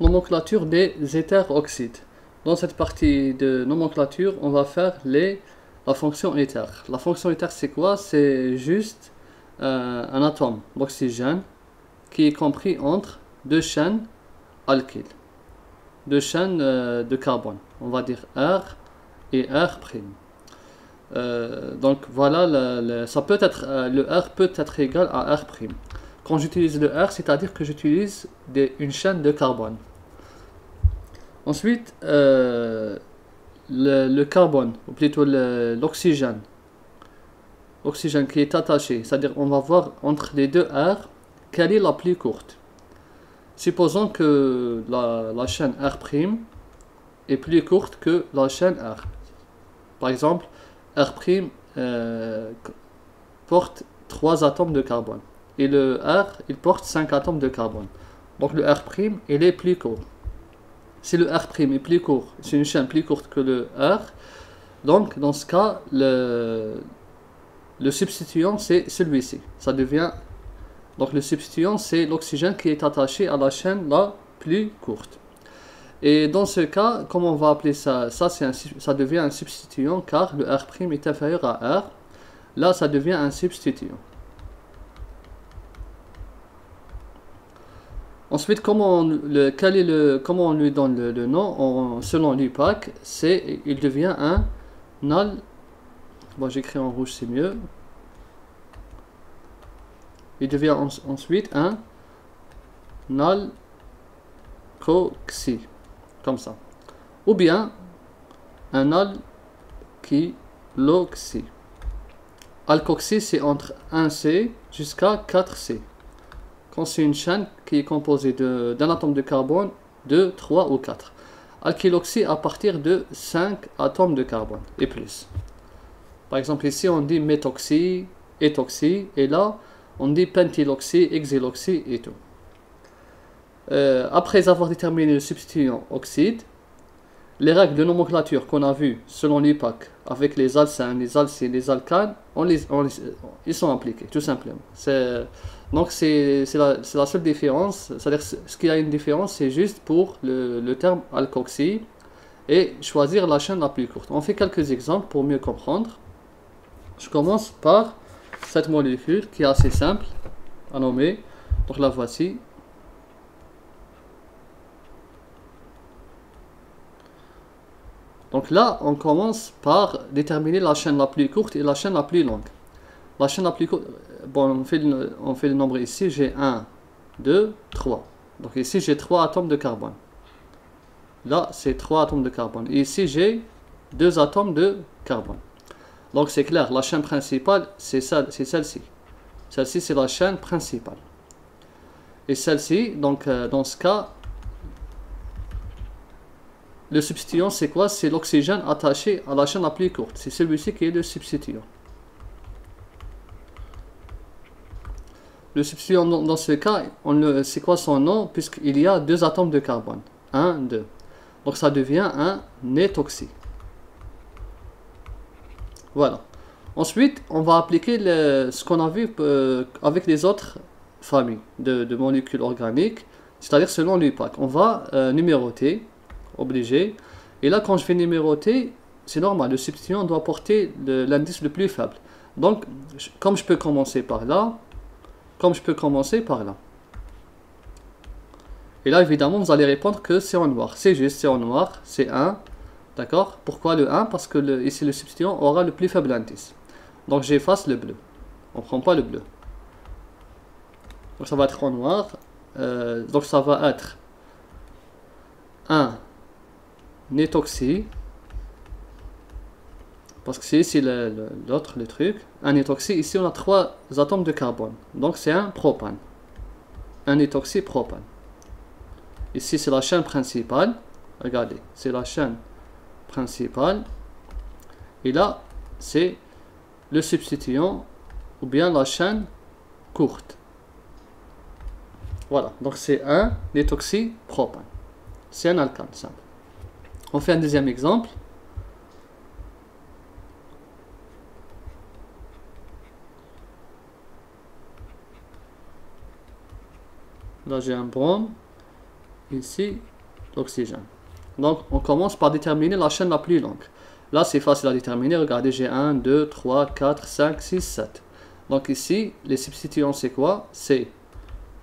nomenclature des éthers oxydes. Dans cette partie de nomenclature, on va faire la fonction éther. La fonction éther, c'est quoi? C'est juste un atome d'oxygène qui est compris entre deux chaînes alkyles, deux chaînes de carbone. On va dire R et R'. Donc voilà, ça peut être, le R peut être égal à R'. Quand j'utilise le R, c'est-à-dire que j'utilise une chaîne de carbone. Ensuite, le carbone, ou plutôt l'oxygène qui est attaché, c'est-à-dire on va voir entre les deux R, quelle est la plus courte. Supposons que la chaîne R' est plus courte que la chaîne R. Par exemple, R' porte 3 atomes de carbone. Et le R, il porte 5 atomes de carbone. Donc le R', il est plus court. Si le R' est plus court, c'est une chaîne plus courte que le R, donc dans ce cas, le substituant, c'est celui-ci. Ça devient... Donc le substituant, c'est l'oxygène qui est attaché à la chaîne la plus courte. Et dans ce cas, comment on va appeler ça? Ça devient un substituant car le R' est inférieur à R. Là, ça devient un substituant. Ensuite, comment on lui donne le nom? Selon l'UPAC, il devient un al... Bon, j'écris en rouge, c'est mieux. Il devient ensuite un alkoxy, comme ça. Ou bien un alkyloxy. Alkoxy, c'est entre 1C jusqu'à 4C. Quand c'est une chaîne qui est composée d'un atome de carbone, 2, 3 ou 4. Alkyloxy à partir de 5 atomes de carbone et plus. Par exemple, ici on dit méthoxy, éthoxy, et là on dit pentyloxy, hexyloxy et tout. Après avoir déterminé le substituant oxyde, les règles de nomenclature qu'on a vues selon l'UPAC avec les alcynes, les alcynes, les alcanes, ils sont appliqués, tout simplement. Donc c'est la seule différence, c'est-à-dire ce qui a une différence, c'est juste pour le terme alkoxy et choisir la chaîne la plus courte. On fait quelques exemples pour mieux comprendre. Je commence par cette molécule qui est assez simple à nommer, donc la voici. Donc là, on commence par déterminer la chaîne la plus courte et la chaîne la plus longue. La chaîne la plus courte, bon, on fait le nombre ici, j'ai 1, 2, 3. Donc ici, j'ai 3 atomes de carbone. Là, c'est 3 atomes de carbone. Et ici, j'ai 2 atomes de carbone. Donc c'est clair, la chaîne principale, c'est celle-ci. Celle-ci, c'est la chaîne principale. Et celle-ci, donc dans ce cas, le substituant, c'est quoi? C'est l'oxygène attaché à la chaîne la plus courte. C'est celui-ci qui est le substituant. Le substituant, dans ce cas, c'est quoi son nom? Puisqu'il y a 2 atomes de carbone. 1, 2. Donc ça devient un éthoxy. Voilà. Ensuite, on va appliquer ce qu'on a vu avec les autres familles de molécules organiques, c'est-à-dire selon l'UPAC. On va numéroter, obligé. Et là, quand je vais numéroter, c'est normal, le substituant doit porter l'indice le plus faible. Donc, comme je peux commencer par là, Et là, évidemment, vous allez répondre que c'est en noir. C'est juste, c'est en noir, c'est 1. D'accord? Pourquoi le 1? Parce que ici, le substituant aura le plus faible indice. Donc, j'efface le bleu. On ne prend pas le bleu. Donc, ça va être en noir. Donc, ça va être 1 éthoxy. Parce que c'est ici l'autre, le truc. Un éthoxy. Ici, on a 3 atomes de carbone. Donc, c'est un propane. Un éthoxy propane. Ici, c'est la chaîne principale. Regardez, c'est la chaîne principale. Et là, c'est le substituant ou bien la chaîne courte. Voilà, donc c'est un éthoxypropane. C'est un alcane simple. On fait un deuxième exemple. Là, j'ai un brome. Ici, d'oxygène. Donc on commence par déterminer la chaîne la plus longue. Là c'est facile à déterminer, regardez j'ai 1, 2, 3, 4, 5, 6, 7. Donc ici les substituants c'est quoi? C'est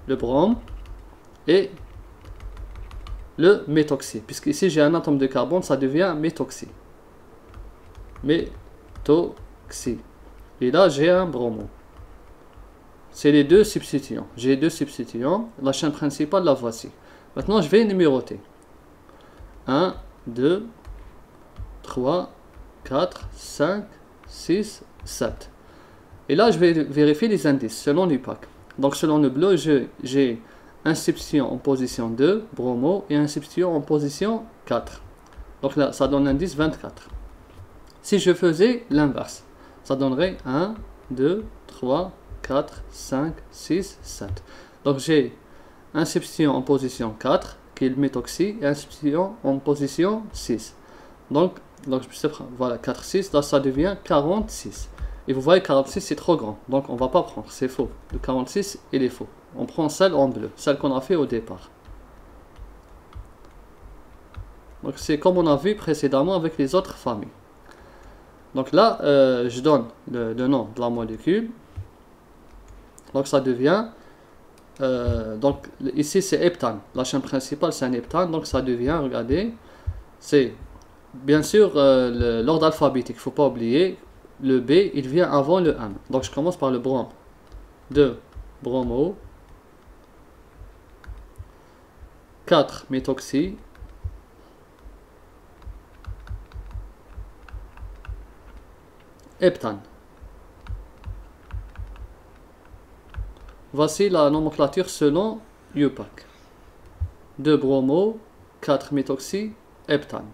le brome et le méthoxy. Puisque ici j'ai un atome de carbone, ça devient méthoxy. Méthoxy. Et là j'ai un bromo. C'est les deux substituants. J'ai deux substituants. La chaîne principale la voici. Maintenant je vais numéroter. 1, 2, 3, 4, 5, 6, 7. Et là je vais vérifier les indices selon l'UPAC. Donc selon le bleu, j'ai un substituant en position 2, bromo, et un substituant en position 4. Donc là, ça donne l'indice 24. Si je faisais l'inverse, ça donnerait 1, 2, 3, 4, 5, 6, 7. Donc j'ai un substituant en position 4, qui est le méthoxy, et un substituant en position 6. Donc voilà, 4, 6, là ça devient 46. Et vous voyez, 46 c'est trop grand, donc on va pas prendre, c'est faux. Le 46 il est faux. On prend celle en bleu, celle qu'on a fait au départ. Donc c'est comme on a vu précédemment avec les autres familles. Donc là, je donne le nom de la molécule. Donc ça devient, donc ici c'est heptane. La chaîne principale c'est un heptane, donc ça devient, regardez, c'est bien sûr l'ordre alphabétique, il ne faut pas oublier. Le B, il vient avant le M. Donc je commence par le brome. 2, bromo. 4, méthoxy. Heptane. Voici la nomenclature selon UPAC. 2 bromo, 4 méthoxy, heptane.